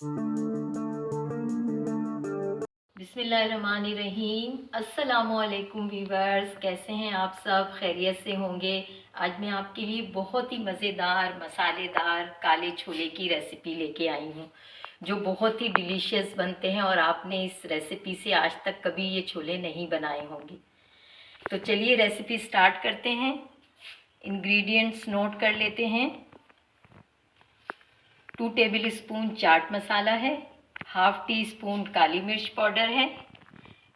बिस्मिल्लाहिर्रहमानिर्रहीम। अस्सलामुअलैकुम वीवर्स, कैसे हैं आप सब? खैरियत से होंगे। आज मैं आपके लिए बहुत ही मज़ेदार मसालेदार काले छोले की रेसिपी लेके आई हूँ, जो बहुत ही डिलीशियस बनते हैं और आपने इस रेसिपी से आज तक कभी ये छोले नहीं बनाए होंगे। तो चलिए रेसिपी स्टार्ट करते हैं। इंग्रेडिएंट्स नोट कर लेते हैं। 2 टेबल स्पून चाट मसाला है, हाफ टी स्पून काली मिर्च पाउडर है,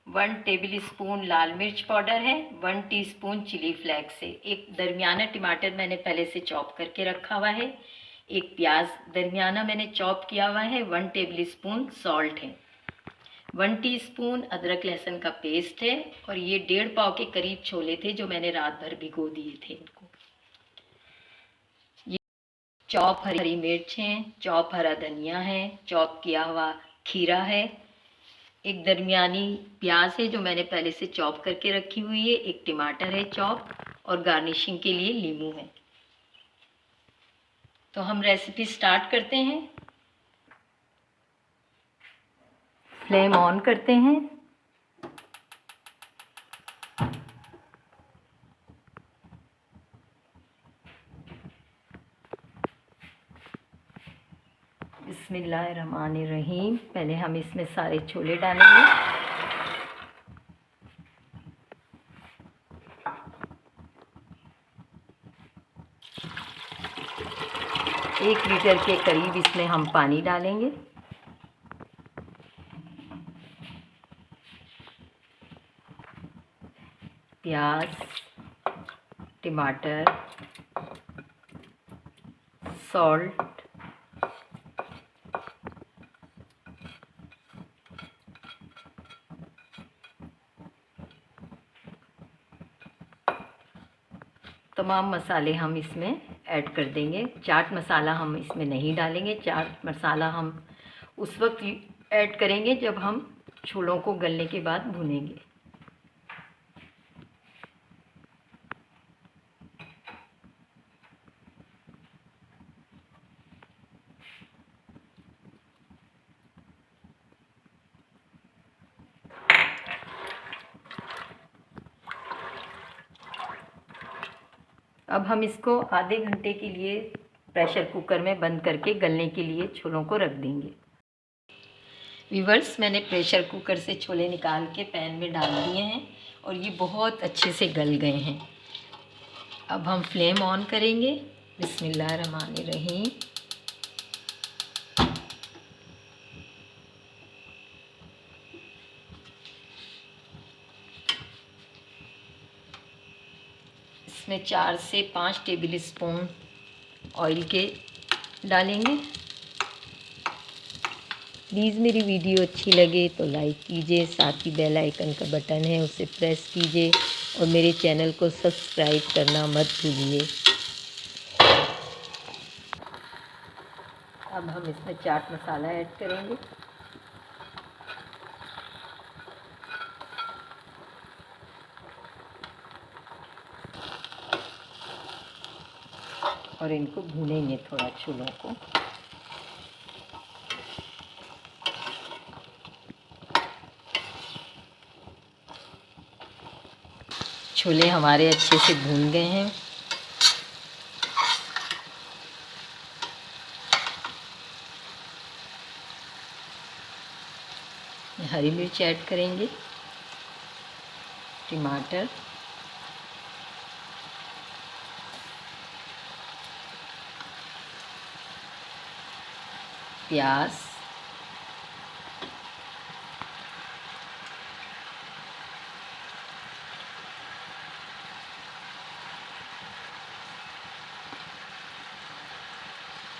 1 टेबल स्पून लाल मिर्च पाउडर है, 1 टीस्पून चिली फ्लेक्स है, एक दरमियाना टमाटर मैंने पहले से चॉप करके रखा हुआ है, एक प्याज दरमियाना मैंने चॉप किया हुआ है, 1 टेबल स्पून सॉल्ट है, 1 टीस्पून अदरक लहसुन का पेस्ट है। और ये 1.5 पाव के करीब छोले थे जो मैंने रात भर भिगो दिए थे इनको। चॉप हरी मिर्च है, चॉप हरा धनिया है, चॉप किया हुआ खीरा है, एक दरमियानी प्याज है जो मैंने पहले से चॉप करके रखी हुई है, एक टमाटर है चॉप, और गार्निशिंग के लिए नींबू है। तो हम रेसिपी स्टार्ट करते हैं। फ्लेम ऑन करते हैं। बिस्मिल्लाहिर्रहमानिर्रहीम। पहले हम इसमें सारे छोले डालेंगे। एक लीटर के करीब इसमें हम पानी डालेंगे। प्याज, टमाटर, सॉल्ट, तमाम मसाले हम इसमें ऐड कर देंगे। चाट मसाला हम इसमें नहीं डालेंगे। चाट मसाला हम उस वक्त ऐड करेंगे जब हम छोलों को गलने के बाद भूनेंगे। अब हम इसको आधे घंटे के लिए प्रेशर कुकर में बंद करके गलने के लिए छोलों को रख देंगे। व्यूअर्स, मैंने प्रेशर कुकर से छोले निकाल के पैन में डाल दिए हैं और ये बहुत अच्छे से गल गए हैं। अब हम फ्लेम ऑन करेंगे। बिस्मिल्लाहिर्रहमानिर्रहीम। इसमें 4 से 5 टेबल स्पून ऑयल के डालेंगे। प्लीज़ मेरी वीडियो अच्छी लगे तो लाइक कीजिए, साथ ही बेल आइकन का बटन है उसे प्रेस कीजिए और मेरे चैनल को सब्सक्राइब करना मत भूलिए। अब हम इसमें चाट मसाला ऐड करेंगे। और इनको भूनेंगे थोड़ा छोलों को। छोले हमारे अच्छे से भून गए हैं। हरी मिर्च ऐड करेंगे, टमाटर, प्याज,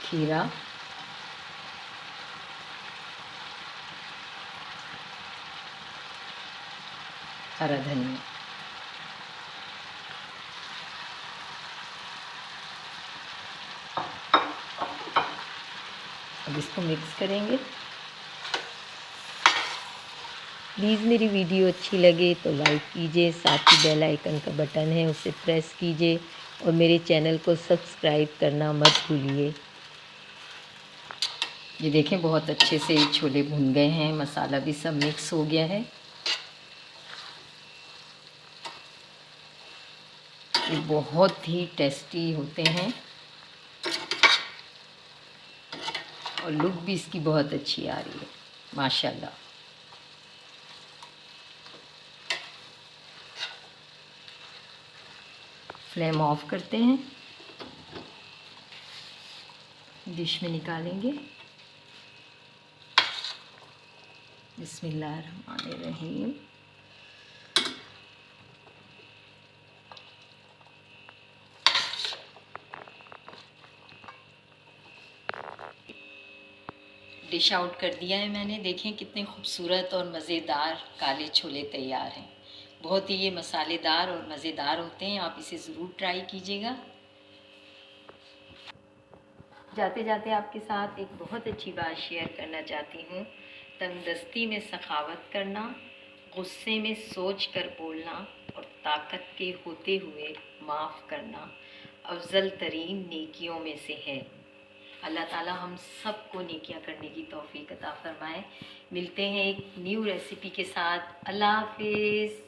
खीरा, हरा धनिया। अब इसको मिक्स करेंगे। प्लीज़ मेरी वीडियो अच्छी लगे तो लाइक कीजिए, साथ ही बेल आइकन का बटन है उसे प्रेस कीजिए और मेरे चैनल को सब्सक्राइब करना मत भूलिए। ये देखें बहुत अच्छे से छोले भुन गए हैं, मसाला भी सब मिक्स हो गया है। ये बहुत ही टेस्टी होते हैं और लुक भी इसकी बहुत अच्छी आ रही है माशाल्लाह। फ्लेम ऑफ करते हैं, डिश में निकालेंगे। बिस्मिल्लाहिर्रहमानिर्रहीम। डिश आउट कर दिया है मैंने। देखें कितने खूबसूरत और मज़ेदार काले छोले तैयार हैं। बहुत ही ये मसालेदार और मज़ेदार होते हैं, आप इसे ज़रूर ट्राई कीजिएगा। जाते जाते आपके साथ एक बहुत अच्छी बात शेयर करना चाहती हूँ। तंगदस्ती में सखावत करना, गुस्से में सोच कर बोलना और ताकत के होते हुए माफ़ करना अफजल तरीन नेकियों में से है। अल्लाह ताला हम सबको नेकियां करने की तौफीक अता फरमाए। मिलते हैं एक न्यू रेसिपी के साथ। अल्लाह हाफिज़।